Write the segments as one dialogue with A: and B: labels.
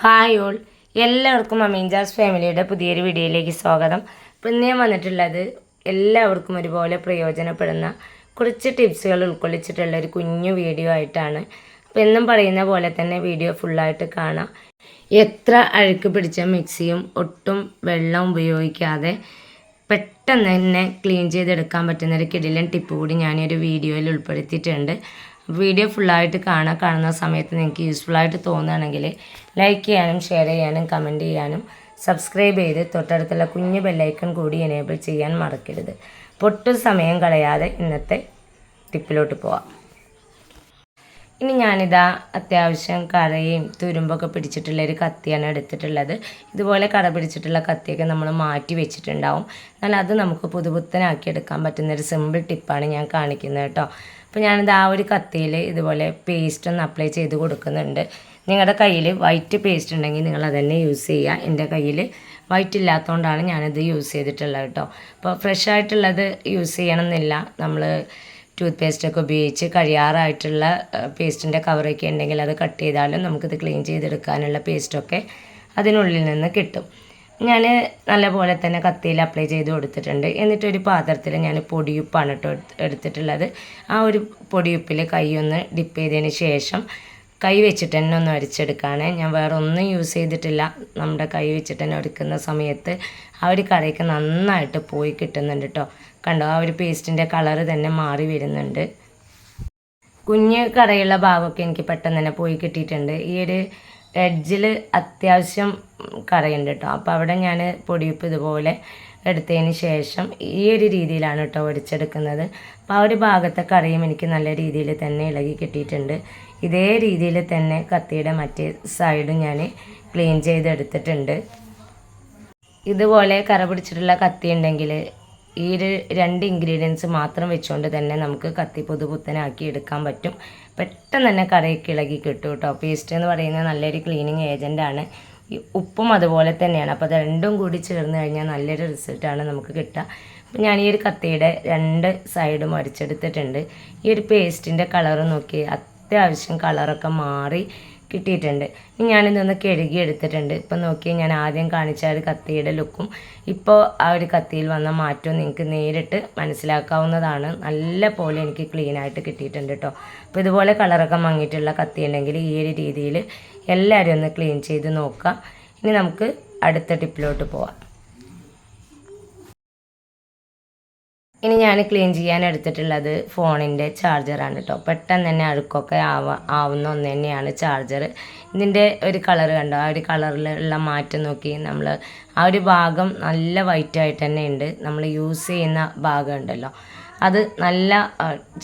A: Hi all, എല്ലാവർക്കും അമീൻജാസ് ഫാമിലിയുടെ പുതിയൊരു വീഡിയോയിലേക്ക് സ്വാഗതം. ഇപ്പം ഇന്ന് ഞാൻ വന്നിട്ടുള്ളത് എല്ലാവർക്കും ഒരുപോലെ പ്രയോജനപ്പെടുന്ന കുറച്ച് ടിപ്സുകൾ ഉൾക്കൊള്ളിച്ചിട്ടുള്ള ഒരു കുഞ്ഞു വീഡിയോ ആയിട്ടാണ്. അപ്പം എന്നും പറയുന്ന പോലെ തന്നെ വീഡിയോ ഫുള്ളായിട്ട് കാണാം. എത്ര അഴുക്ക് പിടിച്ച മിക്സിയും ഒട്ടും വെള്ളം ഉപയോഗിക്കാതെ പെട്ടെന്ന് തന്നെ ക്ലീൻ ചെയ്തെടുക്കാൻ പറ്റുന്നൊരു കിടിലൻ ടിപ്പ് കൂടി ഞാനൊരു വീഡിയോയിൽ ഉൾപ്പെടുത്തിയിട്ടുണ്ട്. വീഡിയോ ഫുള്ളായിട്ട് കാണുന്ന സമയത്ത് നിങ്ങൾക്ക് യൂസ്ഫുള്ളായിട്ട് തോന്നുകയാണെങ്കിൽ ലൈക്ക് ചെയ്യാനും ഷെയർ ചെയ്യാനും കമൻറ്റ് ചെയ്യാനും സബ്സ്ക്രൈബ് ചെയ്ത് തൊട്ടടുത്തുള്ള കുഞ്ഞു ബെല്ലൈക്കൺ കൂടി എനേബിൾ ചെയ്യാൻ മറക്കരുത്. ഒട്ടും സമയം കളയാതെ ഇന്നത്തെ ടിപ്പിലോട്ട് പോവാം. ഇനി ഞാനിതാ അത്യാവശ്യം കറയും തുരുമ്പൊക്കെ പിടിച്ചിട്ടുള്ളൊരു കത്തിയാണ് എടുത്തിട്ടുള്ളത്. ഇതുപോലെ കറ പിടിച്ചിട്ടുള്ള കത്തിയൊക്കെ നമ്മൾ മാറ്റി വെച്ചിട്ടുണ്ടാവും. എന്നാൽ അത് നമുക്ക് പുതുപുത്തനാക്കി എടുക്കാൻ പറ്റുന്നൊരു സിമ്പിൾ ടിപ്പാണ് ഞാൻ കാണിക്കുന്നത് കേട്ടോ. അപ്പോൾ ഞാനിത് ആ ഒരു കത്തിയിൽ ഇതുപോലെ പേസ്റ്റ് ഒന്ന് അപ്ലൈ ചെയ്ത് കൊടുക്കുന്നുണ്ട്. നിങ്ങളുടെ കയ്യിൽ വൈറ്റ് പേസ്റ്റ് ഉണ്ടെങ്കിൽ നിങ്ങൾ അതന്നെ യൂസ് ചെയ്യുക. എൻ്റെ കയ്യിൽ വൈറ്റ് ഇല്ലാത്തതുകൊണ്ടാണ് ഞാനിത് യൂസ് ചെയ്തിട്ടുള്ളത് കേട്ടോ. അപ്പോൾ ഫ്രഷ് ആയിട്ടുള്ളത് യൂസ് ചെയ്യണമെന്നില്ല. നമ്മൾ ടൂത്ത് പേസ്റ്റൊക്കെ ഉപയോഗിച്ച് കഴിയാറായിട്ടുള്ള പേസ്റ്റിൻ്റെ കവറൊക്കെ ഉണ്ടെങ്കിൽ അത് കട്ട് ചെയ്താലും നമുക്കിത് ക്ലീൻ ചെയ്തെടുക്കാനുള്ള പേസ്റ്റൊക്കെ അതിനുള്ളിൽ നിന്ന് കിട്ടും. ഞാൻ നല്ലപോലെ തന്നെ കത്തിയിൽ അപ്ലൈ ചെയ്ത് കൊടുത്തിട്ടുണ്ട്. എന്നിട്ടൊരു പാത്രത്തിൽ ഞാൻ പൊടിയുപ്പാണ് കേട്ടോ എടുത്തിട്ടുള്ളത്. ആ ഒരു പൊടിയുപ്പിൽ കൈ ഒന്ന് ഡിപ്പ് ചെയ്തതിന് ശേഷം കൈ വെച്ചിട്ട് തന്നെ ഒന്ന് അരിച്ചെടുക്കുകയാണ്. ഞാൻ വേറെ ഒന്നും യൂസ് ചെയ്തിട്ടില്ല. നമ്മുടെ കൈ വെച്ചിട്ട് തന്നെ എടുക്കുന്ന സമയത്ത് ആ ഒരു കറയൊക്കെ നന്നായിട്ട് പോയി കിട്ടുന്നുണ്ട് കേട്ടോ. കണ്ടോ, ആ ഒരു പേസ്റ്റിൻ്റെ കളറ് തന്നെ മാറി വരുന്നുണ്ട്. കുഞ്ഞ് കറയുള്ള ഭാഗമൊക്കെ എനിക്ക് പെട്ടെന്ന് തന്നെ പോയി കിട്ടിയിട്ടുണ്ട്. ഈ ഒരു എഡ്ജിൽ അത്യാവശ്യം കറയുണ്ട് കേട്ടോ. അപ്പോൾ അവിടെ ഞാൻ പൊടിയുപ്പ് ഇതുപോലെ എടുത്തതിന് ശേഷം ഈ ഒരു രീതിയിലാണ് കേട്ടോ ഒടിച്ചെടുക്കുന്നത്. അപ്പോൾ ആ ഒരു ഭാഗത്തെ കറിയും എനിക്ക് നല്ല രീതിയിൽ തന്നെ ഇളകി കിട്ടിയിട്ടുണ്ട്. ഇതേ രീതിയിൽ തന്നെ കത്തിയുടെ മറ്റേ സൈഡും ഞാൻ ക്ലീൻ ചെയ്തെടുത്തിട്ടുണ്ട്. ഇതുപോലെ കറ പിടിച്ചിട്ടുള്ള കത്തി ഉണ്ടെങ്കിൽ ഈ ഒരു 2 ഇൻഗ്രീഡിയൻസ് മാത്രം വെച്ചുകൊണ്ട് തന്നെ നമുക്ക് കത്തി പുതുപുത്തനാക്കി എടുക്കാൻ പറ്റും. പെട്ടെന്ന് തന്നെ കറയൊക്കെ ഇളകി കിട്ടും കേട്ടോ. പേസ്റ്റ് എന്ന് പറയുന്നത് നല്ലൊരു ക്ലീനിങ് ഏജൻറ്റാണ്. ഉപ്പും അതുപോലെ തന്നെയാണ്. അപ്പോൾ അത് രണ്ടും കൂടി ചേർന്ന് കഴിഞ്ഞാൽ നല്ലൊരു റിസൾട്ടാണ് നമുക്ക് കിട്ടുക. അപ്പോൾ ഞാൻ ഈ ഒരു കത്തിയുടെ 2 സൈഡും അടിച്ചെടുത്തിട്ടുണ്ട്. ഈ ഒരു പേസ്റ്റിൻ്റെ കളറ് നോക്കി അത്യാവശ്യം കളറൊക്കെ മാറി കിട്ടിയിട്ടുണ്ട്. ഇനി ഞാനിതൊന്ന് കഴുകി എടുത്തിട്ടുണ്ട്. ഇപ്പം നോക്കി ഞാൻ ആദ്യം കാണിച്ച ഒരു കത്തിയുടെ ലുക്കും ഇപ്പോൾ ആ ഒരു കത്തിയിൽ വന്ന മാറ്റവും നിങ്ങൾക്ക് നേരിട്ട് മനസ്സിലാക്കാവുന്നതാണ്. നല്ല പോലെ എനിക്ക് ക്ലീനായിട്ട് കിട്ടിയിട്ടുണ്ട് കേട്ടോ. അപ്പോൾ ഇതുപോലെ കളറൊക്കെ മങ്ങിയിട്ടുള്ള കത്തി ഉണ്ടെങ്കിൽ ഈ ഒരു രീതിയിൽ എല്ലാവരും ഒന്ന് ക്ലീൻ ചെയ്ത് നോക്കുക. ഇനി നമുക്ക് അടുത്ത ടിപ്പിലോട്ട് പോവാം. ഇനി ഞാൻ ക്ലീൻ ചെയ്യാൻ എടുത്തിട്ടുള്ളത് ഫോണിൻ്റെ ചാർജറാണ് കേട്ടോ. പെട്ടെന്ന് തന്നെ അഴുക്കൊക്കെ ആവുന്ന ഒന്ന് തന്നെയാണ് ചാർജർ. ഇതിൻ്റെ ഒരു കളർ കണ്ടോ, ആ ഒരു കളറിലുള്ള മാറ്റം നോക്കി. നമ്മൾ ആ ഒരു ഭാഗം നല്ല വൈറ്റായിട്ട് തന്നെ ഉണ്ട്. നമ്മൾ യൂസ് ചെയ്യുന്ന ഭാഗം ഉണ്ടല്ലോ, അത് നല്ല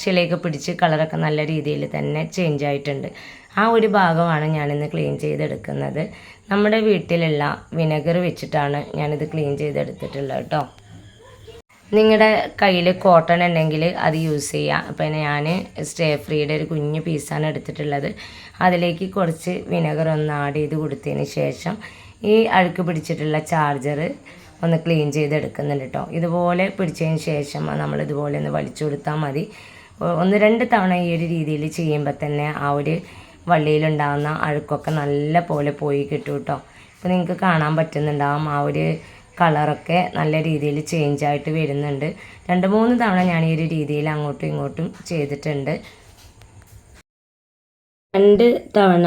A: ചിലയൊക്കെ പിടിച്ച് കളറൊക്കെ നല്ല രീതിയിൽ തന്നെ ചേഞ്ച് ആയിട്ടുണ്ട്. ആ ഒരു ഭാഗമാണ് ഞാനിന്ന് ക്ലീൻ ചെയ്തെടുക്കുന്നത്. നമ്മുടെ വീട്ടിലുള്ള വിനെഗർ വെച്ചിട്ടാണ് ഞാനിത് ക്ലീൻ ചെയ്തെടുത്തിട്ടുള്ളത് കേട്ടോ. നിങ്ങളുടെ കയ്യിൽ കോട്ടൺ ഉണ്ടെങ്കിൽ അത് യൂസ് ചെയ്യാം. അപ്പം ഞാൻ സ്റ്റേ ഫ്രീയുടെ ഒരു കുഞ്ഞു പീസാണ് എടുത്തിട്ടുള്ളത്. അതിലേക്ക് കുറച്ച് വിനെഗർ ഒന്ന് ആഡ് ചെയ്ത് കൊടുത്തതിന് ശേഷം ഈ അഴുക്ക് പിടിച്ചിട്ടുള്ള ചാർജർ ഒന്ന് ക്ലീൻ ചെയ്തെടുക്കുന്നുണ്ട് കേട്ടോ. ഇതുപോലെ പിടിച്ചതിന് ശേഷം നമ്മളിതുപോലെ ഒന്ന് വലിച്ചു കൊടുത്താൽ മതി. 1-2 തവണ ഈ ഒരു രീതിയിൽ ചെയ്യുമ്പോൾ തന്നെ ആ ഒരു വള്ളിയിലുണ്ടാകുന്ന അഴുക്കൊക്കെ നല്ല പോലെ പോയി കിട്ടും കേട്ടോ. ഇപ്പോൾ നിങ്ങൾക്ക് കാണാൻ പറ്റുന്നുണ്ടാകും ആ ഒരു കളറൊക്കെ നല്ല രീതിയിൽ ചേഞ്ച് ആയിട്ട് വരുന്നുണ്ട്. 2-3 തവണ ഞാൻ ഈ ഒരു രീതിയിൽ അങ്ങോട്ടും ഇങ്ങോട്ടും ചെയ്തിട്ടുണ്ട്. 2 തവണ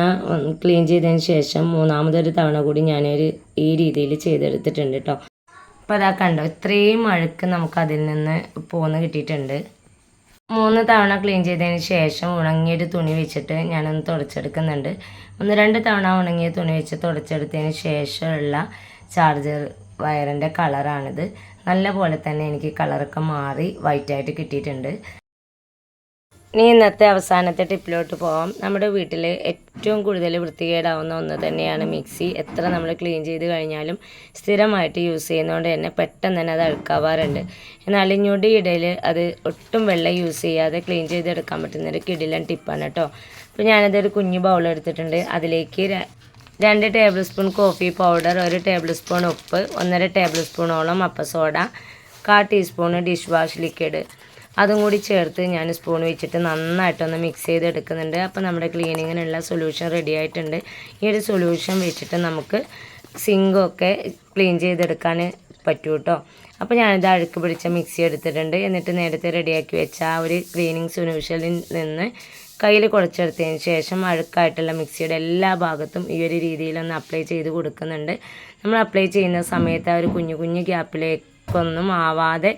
A: ക്ലീൻ ചെയ്തതിന് ശേഷം 3-മതൊരു തവണ കൂടി ഞാനൊരു ഈ രീതിയിൽ ചെയ്തെടുത്തിട്ടുണ്ട് കേട്ടോ. അപ്പോൾ അതാ കണ്ടോ, ഇത്രയും അഴുക്ക് നമുക്ക് അതിൽ നിന്ന് പോന്ന് കിട്ടിയിട്ടുണ്ട്. 3 തവണ ക്ലീൻ ചെയ്തതിന് ശേഷം ഉണങ്ങിയൊരു തുണി വെച്ചിട്ട് ഞാനൊന്ന് തുടച്ചെടുക്കുന്നുണ്ട്. 1-2 തവണ ഉണങ്ങിയ തുണി വെച്ച് തുടച്ചെടുത്തതിന് ശേഷമുള്ള ചാർജർ വയറിൻ്റെ കളറാണിത്. നല്ല പോലെ തന്നെ എനിക്ക് കളറൊക്കെ മാറി വൈറ്റായിട്ട് കിട്ടിയിട്ടുണ്ട്. ഇനി ഇന്നത്തെ അവസാനത്തെ ടിപ്പിലോട്ട് പോകാം. നമ്മുടെ വീട്ടിൽ ഏറ്റവും കൂടുതൽ വൃത്തികേടാവുന്ന ഒന്ന് തന്നെയാണ് മിക്സി. എത്ര നമ്മൾ ക്ലീൻ ചെയ്ത് കഴിഞ്ഞാലും സ്ഥിരമായിട്ട് യൂസ് ചെയ്യുന്നതുകൊണ്ട് തന്നെ പെട്ടെന്ന് തന്നെ അത് അഴുക്കാവാറുണ്ട്. എന്നാൽ ഞൊടിയിടയിൽ അത് ഒട്ടും വെള്ളം യൂസ് ചെയ്യാതെ ക്ലീൻ ചെയ്തെടുക്കാൻ പറ്റുന്നൊരു കിടിലൻ ടിപ്പാണ് കേട്ടോ. അപ്പോൾ ഞാനതൊരു കുഞ്ഞു ബൗൾ എടുത്തിട്ടുണ്ട്. അതിലേക്ക് 2 table spoon coffee powder, 1 table spoon ഉപ്പ്, 1.5 ടേബിൾ സ്പൂണോളം അപ്പസോഡ, 1/4 ടീസ്പൂൺ ഡിഷ് വാഷ് ലിക്വിഡ്, അതും കൂടി ചേർത്ത് ഞാൻ സ്പൂൺ വെച്ചിട്ട് നന്നായിട്ടൊന്ന് മിക്സ് ചെയ്തെടുക്കുന്നുണ്ട്. അപ്പോൾ നമ്മുടെ ക്ലീനിങ്ങിനുള്ള സൊല്യൂഷൻ റെഡി ആയിട്ടുണ്ട്. ഈ ഒരു സൊല്യൂഷൻ വെച്ചിട്ട് നമുക്ക് സിങ്കൊക്കെ ക്ലീൻ ചെയ്തെടുക്കാൻ പറ്റും കേട്ടോ. അപ്പോൾ ഞാനിത് അഴുക്ക് പിടിച്ച മിക്സി എടുത്തിട്ടുണ്ട്. എന്നിട്ട് നേരത്തെ റെഡിയാക്കി വെച്ച ആ ഒരു ക്ലീനിങ് സൊല്യൂഷനിൽ നിന്ന് കയ്യിൽ കുഴച്ചെടുത്തതിന് ശേഷം അഴുക്കായിട്ടുള്ള മിക്സിയുടെ എല്ലാ ഭാഗത്തും ഈ ഒരു രീതിയിലൊന്ന് അപ്ലൈ ചെയ്ത് കൊടുക്കുന്നുണ്ട്. നമ്മൾ അപ്ലൈ ചെയ്യുന്ന സമയത്ത് ആ ഒരു കുഞ്ഞു കുഞ്ഞു ഗ്യാപ്പിലേക്കൊന്നും ആവാതെ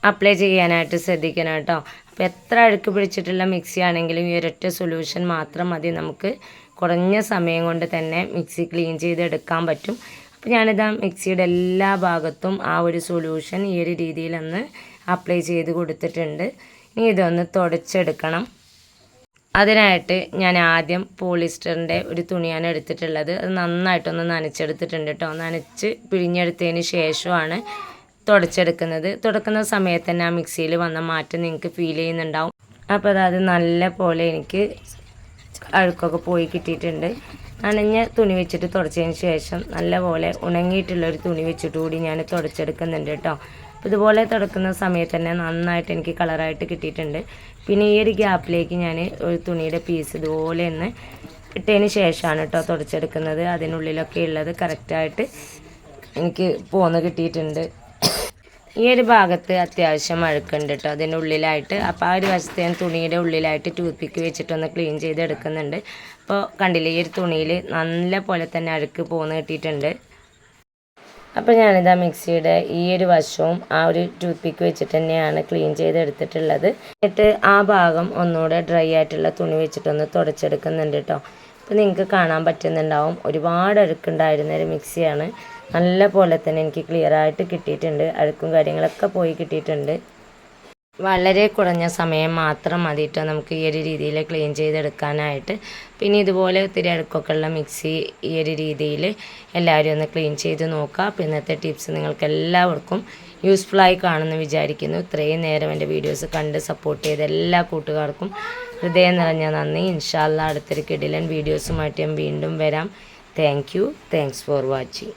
A: അപ്ലൈ ചെയ്യാനായിട്ട് ശ്രദ്ധിക്കണം കേട്ടോ. അപ്പോൾ എത്ര അഴുക്ക് പിടിച്ചിട്ടുള്ള മിക്സി ആണെങ്കിലും ഈ ഒരൊറ്റ സൊല്യൂഷൻ മാത്രം മതി, നമുക്ക് കുറഞ്ഞ സമയം കൊണ്ട് തന്നെ മിക്സി ക്ലീൻ ചെയ്തെടുക്കാൻ പറ്റും. അപ്പോൾ ഞാനിതാ മിക്സിയുടെ എല്ലാ ഭാഗത്തും ആ ഒരു സൊല്യൂഷൻ ഈ ഒരു രീതിയിലൊന്ന് അപ്ലൈ ചെയ്ത് കൊടുത്തിട്ടുണ്ട്. ഇനി ഇതൊന്ന് തുടച്ചെടുക്കണം. അതിനായിട്ട് ഞാൻ ആദ്യം പോളിസ്റ്ററിൻ്റെ ഒരു തുണിയാണ് എടുത്തിട്ടുള്ളത്. അത് നന്നായിട്ടൊന്ന് നനച്ചെടുത്തിട്ടുണ്ട് കേട്ടോ. നനച്ച് പിഴിഞ്ഞെടുത്തതിന് ശേഷമാണ് തുടച്ചെടുക്കുന്നത്. തുടക്കുന്ന സമയത്ത് തന്നെ ആ മിക്സിയിൽ വന്ന മാറ്റം നിങ്ങൾക്ക് ഫീൽ ചെയ്യുന്നുണ്ടാവും. അപ്പോൾ അത് നല്ല പോലെ എനിക്ക് അഴുക്കൊക്കെ പോയി കിട്ടിയിട്ടുണ്ട്. നനഞ്ഞ തുണി വെച്ചിട്ട് തുടച്ചതിന് ശേഷം നല്ലപോലെ ഉണങ്ങിയിട്ടുള്ളൊരു തുണി വെച്ചിട്ട് കൂടി ഞാൻ തുടച്ചെടുക്കുന്നുണ്ട് കേട്ടോ. അപ്പോൾ ഇതുപോലെ തുടക്കുന്ന സമയത്ത് തന്നെ നന്നായിട്ട് എനിക്ക് കളറായിട്ട് കിട്ടിയിട്ടുണ്ട്. പിന്നെ ഈ ഒരു ഗ്യാപ്പിലേക്ക് ഞാൻ ഒരു തുണിയുടെ പീസ് ഇതുപോലെ ഒന്ന് ഇട്ടതിന് ശേഷമാണ് കേട്ടോ തുടച്ചെടുക്കുന്നത്. അതിനുള്ളിലൊക്കെ ഉള്ളത് കറക്റ്റായിട്ട് എനിക്ക് പോന്ന് കിട്ടിയിട്ടുണ്ട്. ഈ ഒരു ഭാഗത്ത് അത്യാവശ്യം അഴുക്കുണ്ട് കേട്ടോ അതിൻ്റെ ഉള്ളിലായിട്ട്. അപ്പോൾ ആ ഒരു വശത്ത് ഞാൻ തുണിയുടെ ഉള്ളിലായിട്ട് ടൂത്ത് പിക്ക് വെച്ചിട്ടൊന്ന് ക്ലീൻ ചെയ്തെടുക്കുന്നുണ്ട്. അപ്പോൾ കണ്ടില്ലേ, ഈ ഒരു തുണിയിൽ നല്ല പോലെ തന്നെ അഴുക്ക് പോന്ന് കിട്ടിയിട്ടുണ്ട്. അപ്പോൾ ഞാനിതാ മിക്സിയുടെ ഈ ഒരു വശവും ആ ഒരു ടൂത്ത് പിക്ക് വെച്ചിട്ട് തന്നെയാണ് ക്ലീൻ ചെയ്തെടുത്തിട്ടുള്ളത്. എന്നിട്ട് ആ ഭാഗം ഒന്നുകൂടെ ഡ്രൈ ആയിട്ടുള്ള തുണി വെച്ചിട്ടൊന്ന് തുടച്ചെടുക്കുന്നുണ്ട് കേട്ടോ. അപ്പോൾ നിങ്ങൾക്ക് കാണാൻ പറ്റുന്നുണ്ടാവും, ഒരുപാട് അഴുക്കുണ്ടായിരുന്ന ഒരു മിക്സിയാണ്. നല്ല പോലെ തന്നെ എനിക്ക് ക്ലിയർ ആയിട്ട് കിട്ടിയിട്ടുണ്ട്. അഴുക്കും കാര്യങ്ങളൊക്കെ പോയി കിട്ടിയിട്ടുണ്ട്. വളരെ കുറഞ്ഞ സമയം മാത്രം മതി കേട്ടോ നമുക്ക് ഈ ഒരു രീതിയിൽ ക്ലീൻ ചെയ്തെടുക്കാനായിട്ട്. പിന്നെ ഇതുപോലെ ഒത്തിരി അഴുക്കൊക്കെ ഉള്ള മിക്സി ഈ ഒരു രീതിയിൽ എല്ലാവരും ഒന്ന് ക്ലീൻ ചെയ്ത് നോക്കുക. അപ്പോൾ ഇന്നത്തെ ടിപ്സ് നിങ്ങൾക്ക് എല്ലാവർക്കും യൂസ്ഫുള്ളായി കാണുമെന്ന് വിചാരിക്കുന്നു. ഇത്രയും നേരം എൻ്റെ വീഡിയോസ് കണ്ട് സപ്പോർട്ട് ചെയ്ത എല്ലാ കൂട്ടുകാർക്കും ഹൃദയം നിറഞ്ഞ നന്ദി. ഇൻഷാ അല്ലാഹ് അടുത്തൊരു കിടിലൻ വീഡിയോസുമായിട്ട് ഞാൻ വീണ്ടും വരാം. Thanks for watching.